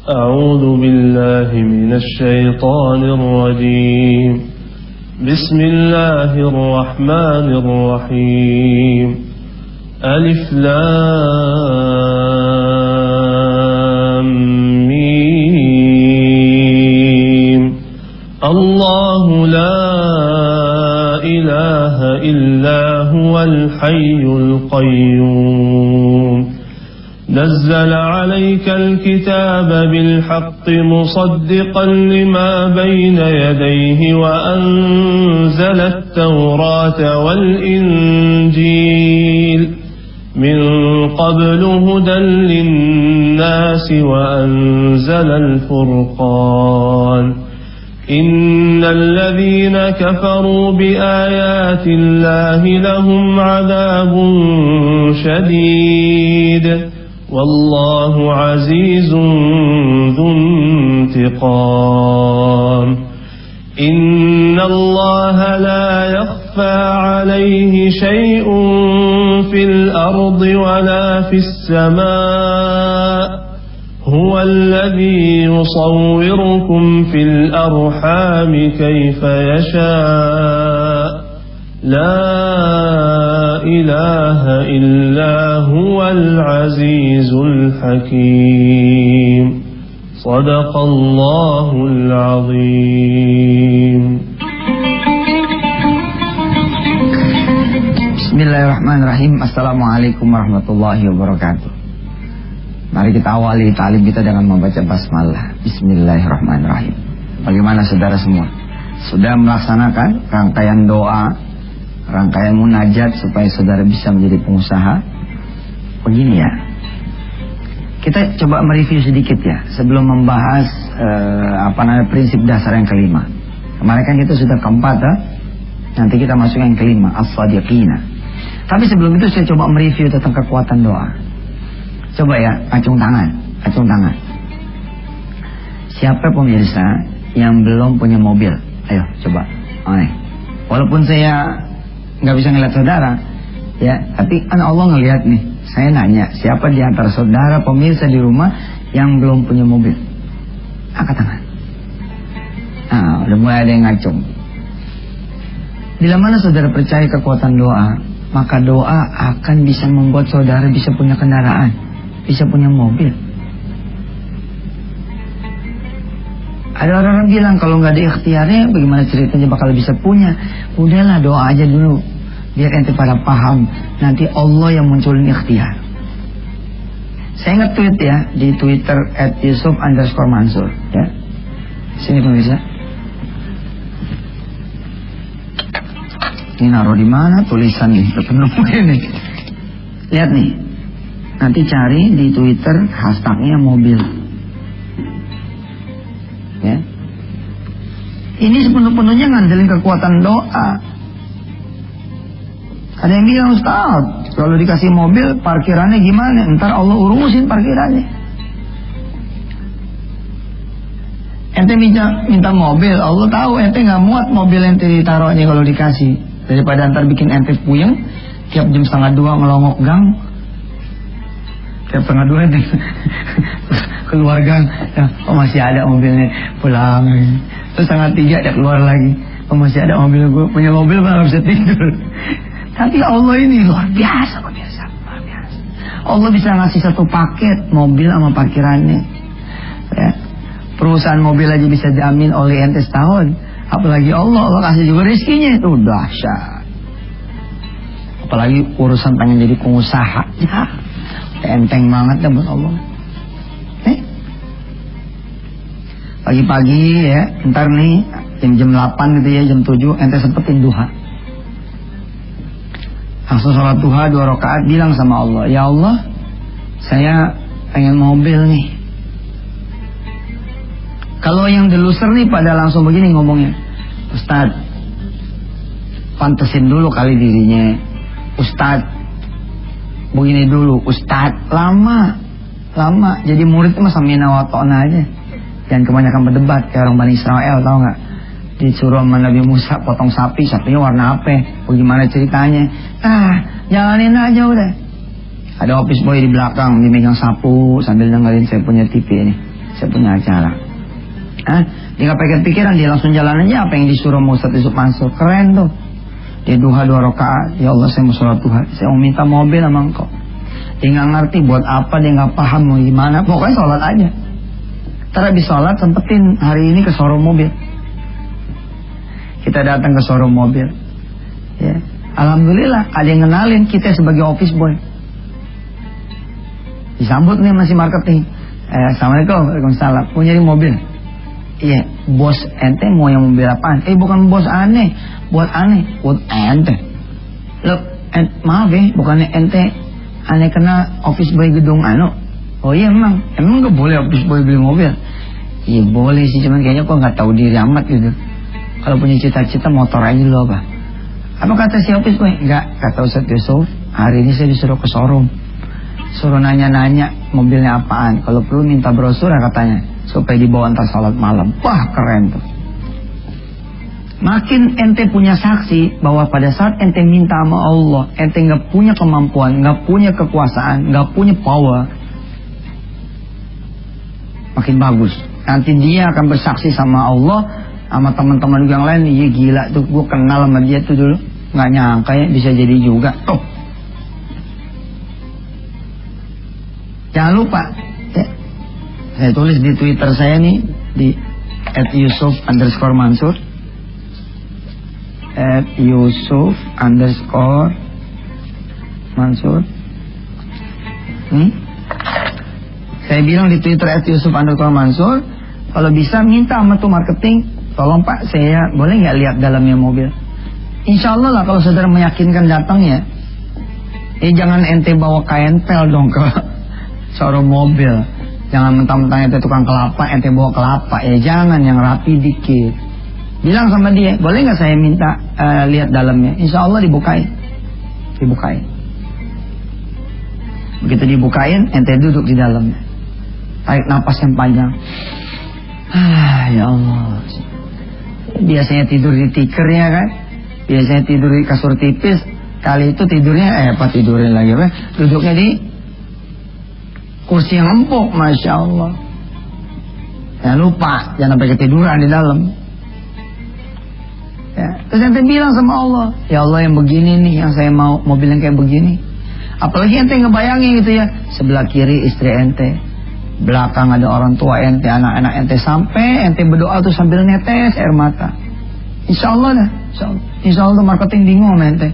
أعوذ بالله من الشيطان الرجيم بسم الله الرحمن الرحيم ألف لام ميم الله لا إله إلا هو الحي القيوم نزل عليك الكتاب بالحق مصدقا لما بين يديه وأنزل التوراة والإنجيل من قبل هدى للناس وأنزل الفرقان إن الذين كفروا بآيات الله لهم عذاب شديد والله عزيز ذو انتقام إن الله لا يخفى عليه شيء في الأرض ولا في السماء هو الذي يصوركم في الأرحام كيف يشاء لا إله إلا هو العزيز الحكيم صدق الله العظيم. Bismillahirrahmanirrahim. Assalamualaikum warahmatullahi wabarakatuh. Mari kita awali ta'lim kita dengan membaca basmalah. Bismillahirrahmanirrahim. Bagaimana saudara semua? Sudah melaksanakan rangkaian doa, rangkaian munajat supaya saudara bisa menjadi pengusaha? Begini ya, kita coba mereview sedikit ya sebelum membahas prinsip dasar yang kelima. Kemarin kan kita sudah keempat ya? Nanti kita masuk yang kelima, as-sadiqina. Tapi sebelum itu saya coba mereview tentang kekuatan doa. Coba ya, acung tangan. Siapa pemirsa yang belum punya mobil? Ayo coba. Walaupun saya nggak bisa ngeliat saudara, ya, tapi kan Allah ngelihat nih. Saya nanya, siapa di antara saudara pemirsa di rumah yang belum punya mobil? Angkat tangan. Nah, udah mulai ada yang ngacung. Bila mana saudara percaya kekuatan doa, maka doa akan bisa membuat saudara bisa punya kendaraan, bisa punya mobil. Ada orang-orang bilang kalau nggak ada ikhtiarnya, bagaimana ceritanya bakal bisa punya? Udahlah, doa aja dulu, biar ente pada paham. Nanti Allah yang munculin ikhtiar. Saya nge-tweet ya di Twitter @yusuf_mansur ya. Sini pemirsa. Ini naruh di mana tulisan nih? Ketemu ini. Lihat nih. Nanti cari di Twitter hashtagnya mobil. Ya. Ini sepenuh-penuhnya ngandelin kekuatan doa. Ada yang bilang, Ustaz, kalau dikasih mobil parkirannya gimana? Ntar Allah urusin parkirannya. Ente minta mobil, Allah tahu ente nggak muat mobil ente ditaruhnya kalau dikasih. Daripada ntar bikin ente puyeng, tiap jam 1:30 ngelongok gang. Tiap 1:30 ente keluar gang, oh masih ada mobilnya, pulang. Terus 2:30 dia keluar lagi, oh masih ada mobil gue, punya mobil malah bisa tidur. Tapi Allah ini luar biasa pemirsa, luar biasa. Allah bisa ngasih satu paket mobil sama parkirannya. Ya. Perusahaan mobil aja bisa diamin oleh ente setahun. Apalagi Allah kasih juga rezekinya, itu dahsyat. Apalagi urusan pengen jadi pengusaha, ya enteng banget dah buat Allah. Pagi-pagi ya, ntar nih jam 8 gitu ya, jam 7 ente sempetin duha. Langsung sholat duha 2 rakaat, bilang sama Allah, ya Allah, saya pengen mobil nih. Kalau yang deluser nih pada langsung begini ngomongnya, Ustaz, pantesin dulu kali dirinya. Ustaz, begini dulu. Ustaz, lama. Jadi murid mah samina wa ta'na aja. Jangan kebanyakan berdebat kayak orang Bani Israel, tau gak? Disuruh sama Nabi Musa potong sapi, sapinya warna apa? Bagaimana ceritanya? Jalanin aja udah. Ada office boy di belakang, dia megang sapu sambil dengerin saya punya TV ini. saya punya acara. Dia gak pakai pikiran, dia langsung jalan aja apa yang disuruh mau Ustaz Yusuf Mansur. Keren tuh. Dia duha 2 rakaat, ya Allah saya mau sholat duha, saya mau minta mobil sama engkau. Dia gak ngerti buat apa, dia gak paham mau gimana, pokoknya sholat aja. Ntar habis sholat sempetin hari ini ke showroom mobil. Kita datang ke showroom mobil, ya. Alhamdulillah ada yang kenalin kita sebagai office boy. Disambut nih masih marketing. Assalamualaikum, waalaikumsalam. Mau nyari mobil? Iya, bos ente mau yang mobil apaan? Bukan bos aneh, buat aneh, buat ente. Loh, maaf ya, bukannya ente aneh kena office boy gedung anu. Oh iya emang gak boleh office boy beli mobil? Iya boleh sih, cuman kayaknya kok gak tahu diri amat gitu. Kalau punya cita-cita motor aja dulu apa? Apa kata si office boy? Enggak, kata Ustaz Yusuf, hari ini saya disuruh ke showroom. Suruh nanya-nanya mobilnya apaan. Kalau perlu minta brosur katanya, supaya dibawa antar salat malam. Wah keren tuh. Makin ente punya saksi bahwa pada saat ente minta sama Allah, ente gak punya kemampuan, gak punya kekuasaan, gak punya power, makin bagus. Nanti dia akan bersaksi sama Allah, sama teman-teman yang lain. Iya gila tuh, gue kenal sama dia tuh dulu, gak nyangka ya bisa jadi juga. Jangan lupa ya, saya tulis di Twitter saya nih, di @Yusuf_Mansur, @Yusuf_Mansur. Saya bilang di Twitter @Yusuf_Mansur, kalau bisa minta sama tuh marketing, tolong Pak, saya boleh nggak lihat dalamnya mobil? Insya Allah lah kalau saudara meyakinkan datangnya. Jangan ente bawa KNPL dong ke showroom mobil. Jangan mentang-mentang ente tukang kelapa, ente bawa kelapa. Jangan, yang rapi dikit. Bilang sama dia, boleh nggak saya minta lihat dalamnya? Insya Allah dibukain. Begitu dibukain, ente duduk di dalamnya. Tarik napas yang panjang. Ya Allah. Biasanya tidur di tikernya kan, biasanya tidur di kasur tipis. Kali itu tidurnya tidurnya lagi apa? Duduknya di kursi yang empuk, Masya Allah. Jangan lupa, jangan sampai ketiduran di dalam. Ya. Terus ente bilang sama Allah, ya Allah yang begini nih, yang saya mau, mobil yang kayak begini. Apalagi ente ngebayangin gitu ya, sebelah kiri istri ente, belakang ada orang tua ente, anak-anak ente, sampai ente berdoa tuh sambil netes air mata. Insya Allah dah, Insya Allah tuh marketing bingung sama ente.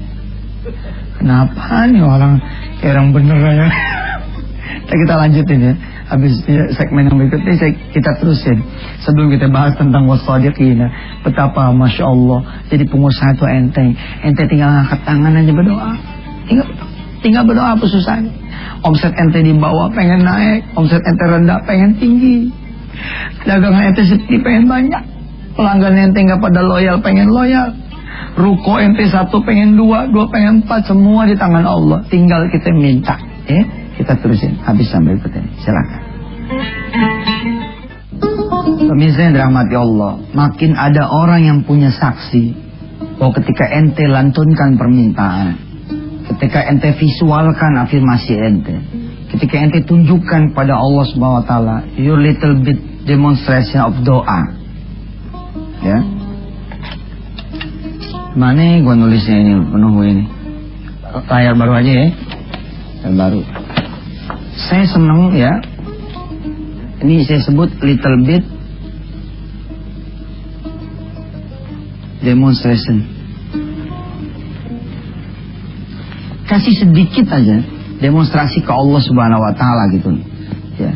Kenapa nih orang kayak orang bener aja. Kita lanjutin ya. Habis segmen yang berikutnya kita terusin. Sebelum kita bahas tentang wasadiqina, betapa Masya Allah jadi pengusaha itu enteng. Ente tinggal ngangkat tangan aja berdoa. Tinggal berdoa apa susahnya. Omset ente di bawah pengen naik, omset ente rendah pengen tinggi. Dagangan ente sepi pengen banyak. Pelanggan ente nggak pada loyal pengen loyal. Ruko ente 1 pengen 2 pengen 4, semua di tangan Allah. Tinggal kita minta. Kita terusin habis sampai berikutnya. Silakan. Pemirsa yang dirahmati Allah, makin ada orang yang punya saksi bahwa ketika ente lantunkan permintaan, ketika ente visualkan afirmasi ente, ketika ente tunjukkan pada Allah Subhanahu wa taala your little bit demonstration of doa. Ya. Mana gua nulisnya ini penuh ini. Layar baru aja ya. Layar baru. Saya senang ya. Ini saya sebut little bit demonstration. Kasih sedikit aja demonstrasi ke Allah Subhanahu wa taala gitu. Ya.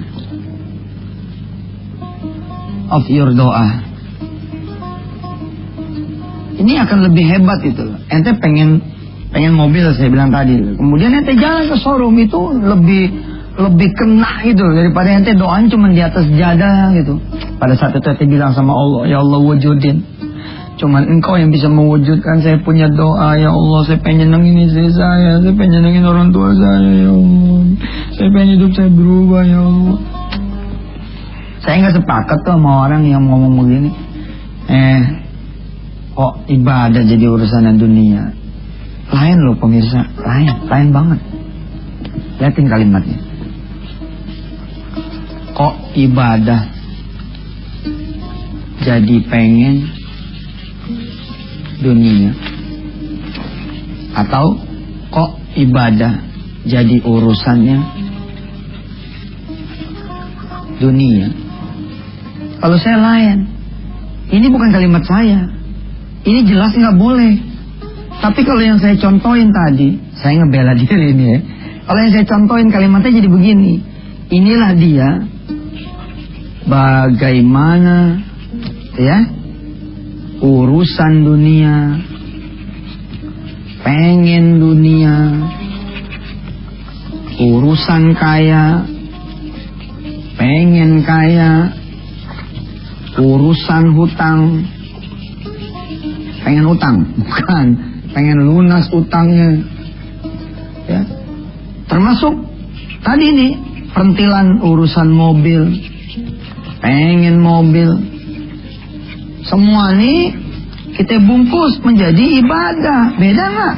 Of your doa. Ini akan lebih hebat itu. Ente pengen mobil saya bilang tadi. Kemudian ente jalan ke showroom itu lebih kena gitu daripada ente doain cuma di atas jadah gitu. Pada saat itu ente bilang sama Allah, ya Allah wujudin. Cuman engkau yang bisa mewujudkan saya punya doa, ya Allah saya pengen nyenengin istri saya pengen nyenengin orang tua saya, ya Allah. Saya pengen hidup saya berubah, ya Allah. Saya nggak sepakat tuh sama orang yang ngomong begini. Kok ibadah jadi urusan dunia? Lain loh pemirsa, lain banget. Lihatin kalimatnya. Kok ibadah jadi pengen dunia, atau kok ibadah jadi urusannya dunia? Kalau saya lain, ini bukan kalimat saya, ini jelas nggak boleh. Tapi kalau yang saya contohin tadi, saya ngebela diri ini ya. Kalau yang saya contohin kalimatnya jadi begini, inilah dia bagaimana ya urusan dunia, pengen dunia, urusan kaya, pengen kaya, urusan hutang, pengen utang, bukan, pengen lunas utangnya, ya. Termasuk tadi nih perintilan urusan mobil, pengen mobil, semua nih kita bungkus menjadi ibadah. Beda nggak?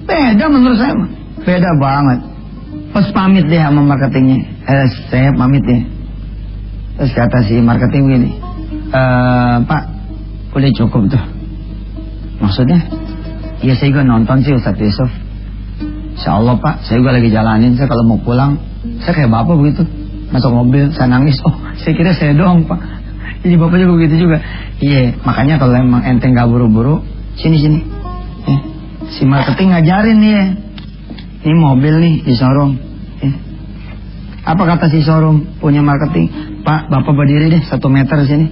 Beda menurut saya, beda banget. Pas pamit deh sama marketingnya, saya pamit deh. Terus kata si marketing gini, Pak, udah cukup tuh. Maksudnya? Iya, saya juga nonton sih Ustadz Yusuf. Insya Allah Pak, saya juga lagi jalanin. Saya kalau mau pulang, saya kayak bapak begitu, masuk mobil, saya nangis. Oh, saya kira saya doang Pak. Jadi bapak juga begitu juga. Iya, makanya kalau emang ente nggak buru-buru, sini. Si marketing ngajarin nih ya. Ini mobil nih di showroom. Apa kata si showroom punya marketing? Pak, bapak berdiri deh 1 meter sini.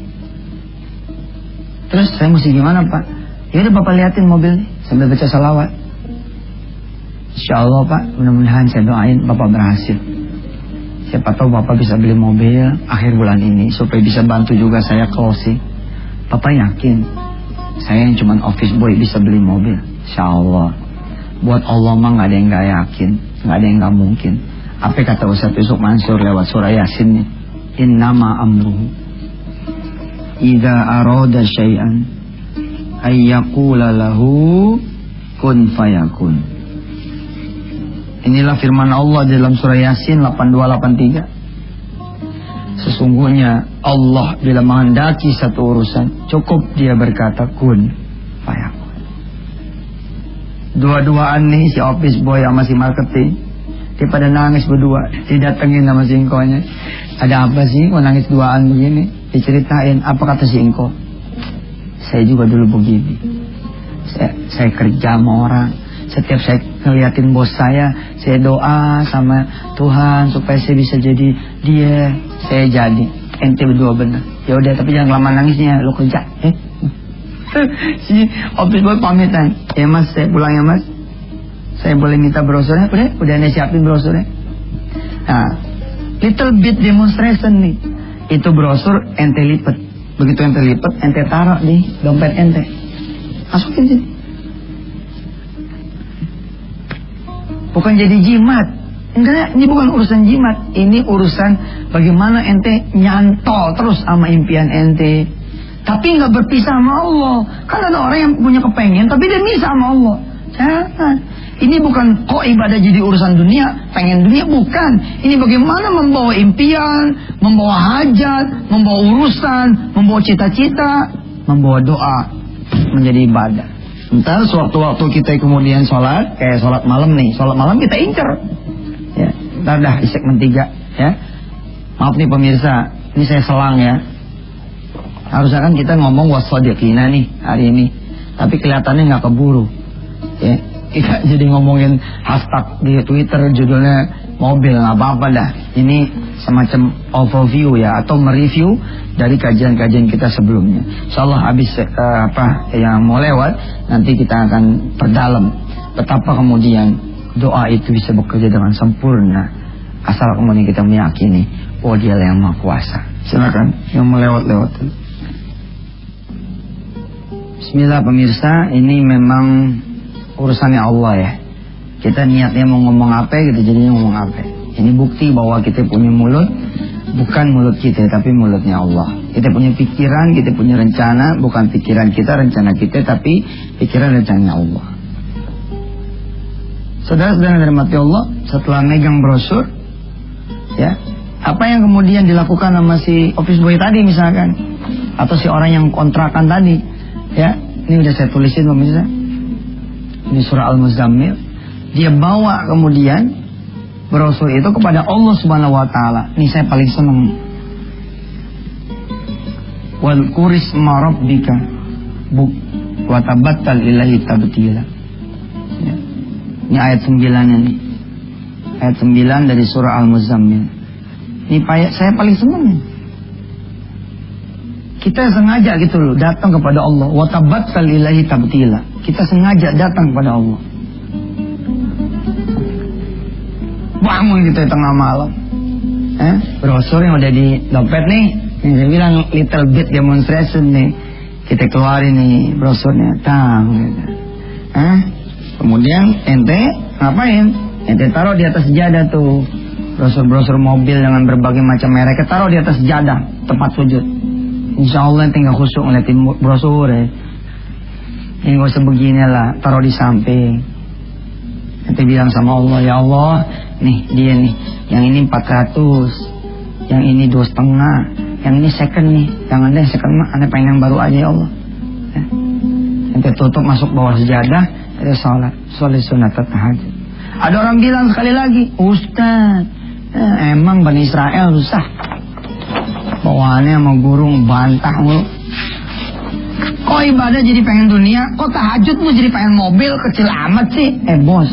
Terus saya mesti gimana Pak? Ya udah bapak liatin mobil nih sambil baca salawat. Insya Allah Pak, mudah-mudahan saya doain bapak berhasil. Siapa tahu bapak bisa beli mobil akhir bulan ini supaya bisa bantu juga saya closing. Bapak yakin saya yang cuma office boy bisa beli mobil? Insya Allah. Buat Allah mah nggak ada yang nggak yakin, nggak ada yang nggak mungkin. Apa kata Ustaz Yusuf Mansur lewat surah Yasin nih? Innama amruhu idza arada syai'an ayyaqula lahu kun fayakun. Inilah firman Allah dalam surah Yasin 82-83. Sesungguhnya Allah bila menghendaki satu urusan, cukup dia berkata kun fayakun. Dua-duaan nih si office boy sama si marketing, dia pada nangis berdua. Didatengin sama si ingkonya. Ada apa sih kok nangis duaan begini? Diceritain, apa kata si ingko? Saya juga dulu begini. Saya kerja sama orang. Setiap saya ngeliatin bos saya doa sama Tuhan supaya saya bisa jadi dia. Saya jadi. Ente berdua benar. Ya udah, tapi jangan lama nangisnya, lo kerja. Si office boy pamitan. Ya Mas, saya pulang ya Mas. Saya boleh minta brosurnya? Udah ane siapin brosurnya. Nah, little bit demonstration nih. Itu brosur ente lipet. Begitu ente lipet, ente taruh di dompet ente. Masukin sini. Bukan jadi jimat. Enggak, ini bukan urusan jimat. Ini urusan bagaimana ente nyantol terus sama impian ente. Tapi nggak berpisah sama Allah. Kan ada orang yang punya kepengen, tapi dia misah sama Allah. Jangan. Ini bukan kok ibadah jadi urusan dunia, pengen dunia, bukan. Ini bagaimana membawa impian, membawa hajat, membawa urusan, membawa cita-cita, membawa doa menjadi ibadah. Ntar sewaktu-waktu kita kemudian sholat, kayak sholat malam nih, sholat malam kita incer. Ya, ntar dah di segmen 3 ya. Maaf nih pemirsa, ini saya selang ya. Harusnya kan kita ngomong wassadiqina nih hari ini, tapi kelihatannya nggak keburu. Ya, kita jadi ngomongin hashtag di Twitter judulnya mobil, nggak apa-apa dah. Ini semacam overview ya, atau mereview dari kajian-kajian kita sebelumnya. Insyaallah habis yang mau lewat, nanti kita akan perdalam betapa kemudian doa itu bisa bekerja dengan sempurna asal kemudian kita meyakini bahwa Dia yang Maha Kuasa. Silakan yang mau lewat-lewat. Bismillah pemirsa, ini memang urusannya Allah ya. Kita niatnya mau ngomong apa gitu, jadinya ngomong apa. Ini bukti bahwa kita punya mulut, bukan mulut kita tapi mulutnya Allah. Kita punya pikiran, kita punya rencana, bukan pikiran kita, rencana kita, tapi pikiran rencananya Allah. Saudara-saudara dari mati Allah, setelah megang brosur ya, apa yang kemudian dilakukan sama si office boy tadi misalkan? Atau si orang yang kontrakan tadi, ya, ini udah saya tulisin pemirsa. Ini surah Al-Muzammil. Dia bawa kemudian brosur itu kepada Allah Subhanahu wa taala. Ini saya paling senang. Wal kurisma rabbika wa tabattal ilahi tabtila. Ya. Ini ayat 9 ini. Ayat 9 dari surah Al-Muzammil. Ini saya paling senang. Kita sengaja gitu loh datang kepada Allah. Wa tabattal ilahi tabtila. Kita sengaja datang kepada Allah. Bangun gitu tengah malam. Brosur yang udah di dompet nih. Yang saya bilang little bit demonstration nih. Kita keluarin nih brosurnya. Gitu. Kemudian ente ngapain? Ente taruh di atas sejadah tuh. Brosur-brosur mobil dengan berbagai macam merek. Taruh di atas sejadah tempat sujud. Insya Allah ente gak khusyuk ngeliatin brosur ya. Ini gak usah begini lah. Taruh di samping. Ente bilang sama Allah, ya Allah, nih dia nih, yang ini 400, yang ini 2,5, yang ini second nih, jangan deh second mah, ane pengen yang baru aja ya Allah. Ente tutup masuk bawah sejadah, ente sholat sunat tahajud. Ada orang bilang sekali lagi, Ustaz, emang Bani Israel susah, bawaannya sama guru bantah mulu. Kok ibadah jadi pengen dunia, kok tahajud lu jadi pengen mobil, kecil amat sih. Bos,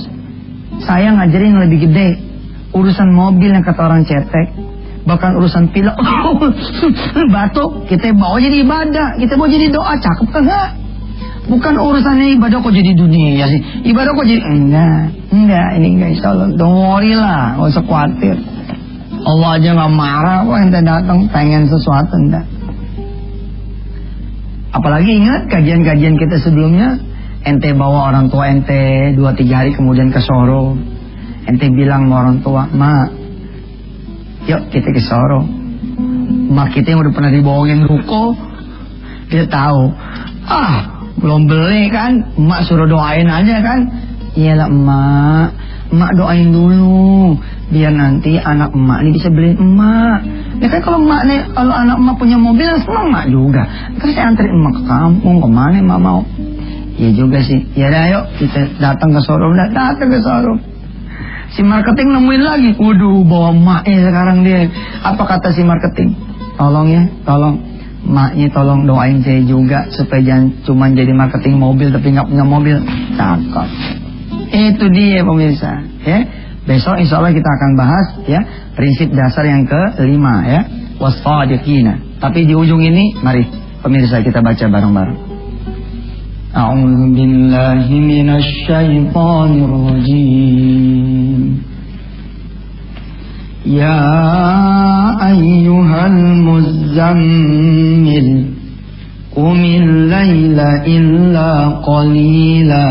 saya ngajarin yang lebih gede. Urusan mobil yang kata orang cetek, bahkan urusan pilek, batuk, kita bawa jadi ibadah, kita bawa jadi doa, cakep kagak? Bukan urusannya ibadah kok jadi dunia sih. Ibadah kok jadi enggak, ini enggak, insya Allah. Don't worry lah, gak usah khawatir. Allah aja gak marah kok ente datang pengen sesuatu enggak. Apalagi ingat kajian-kajian kita sebelumnya, ente bawa orang tua ente 2-3 hari kemudian ke Soro. Ente bilang sama orang tua, "Ma, yuk kita ke Soro." Mak kita yang udah pernah dibohongin ruko, kita tahu. Belum beli kan, emak suruh doain aja kan. Iyalah emak doain dulu biar nanti anak emak ini bisa beliin emak. Ya kan kalau anak emak punya mobil, senang emak juga. Terus saya anterin emak ke kampung, kemana emak mau? Ya juga sih. Ya dah yuk kita datang ke showroom. Datang ke showroom. Si marketing nemuin lagi. Waduh, bawa emaknya sekarang dia. Apa kata si marketing? Tolong ya, tolong. Maknya tolong doain saya juga supaya jangan cuma jadi marketing mobil tapi nggak punya mobil. Cakep. Itu dia pemirsa. Ya. Besok insya Allah kita akan bahas ya prinsip dasar yang ke-5 ya, wasadiqina. Tapi di ujung ini mari pemirsa kita baca bareng-bareng. A'udzu billahi minasy syaithanir rajim. Ya ayyuhal muzammil qumil laila illa qalila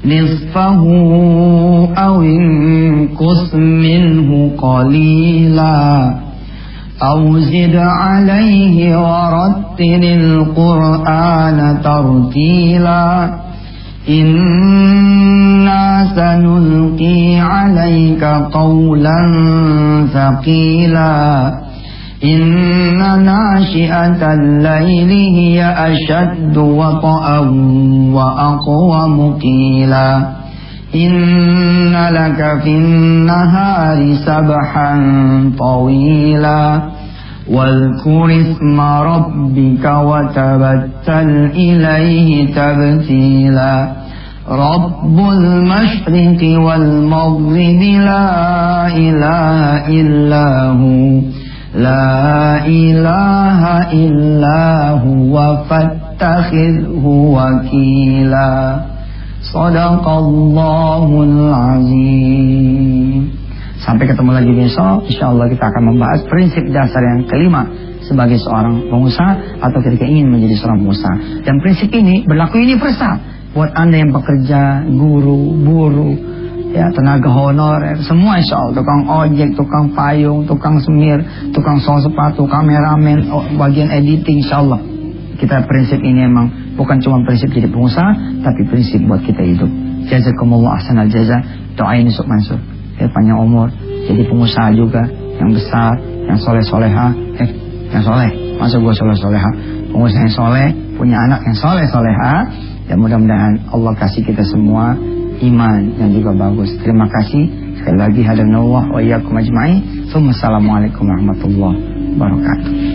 nisfahu aw inqus minhu qalila aw zid alayhi warattilil qur'ana tartila inna sanulqi alayka qawlan thaqila inna nashi'atal layli hiya ashaddu wata'an wa aqwamu qila inna laka fin nahari sabhan tawila واذكر اسم ربك وتبتل إليه تبتيلا رب المشرق والمغرب لا إله إلا هو لا إله إلا هو فاتخذه وكيلا صدق الله العظيم. Sampai ketemu lagi besok, insya Allah kita akan membahas prinsip dasar yang ke-5 sebagai seorang pengusaha atau ketika ingin menjadi seorang pengusaha. Dan prinsip ini berlaku universal buat Anda yang bekerja, guru, buruh, ya, tenaga honorer, semua insya Allah, tukang ojek, tukang payung, tukang semir, tukang sol sepatu, kameramen, bagian editing, insya Allah. Kita prinsip ini emang bukan cuma prinsip jadi pengusaha, tapi prinsip buat kita hidup. Jazakumullah ahsanal jaza, doain Yusuf Mansur. Panjang umur, jadi pengusaha juga yang besar, yang soleh-soleha, yang soleh. masa gue soleh-soleha, pengusaha yang soleh, punya anak yang soleh-soleha. Ya mudah-mudahan Allah kasih kita semua iman yang juga bagus. Terima kasih sekali lagi, hadanallah wa iyyakum ajma'in. Assalamualaikum warahmatullahi wabarakatuh.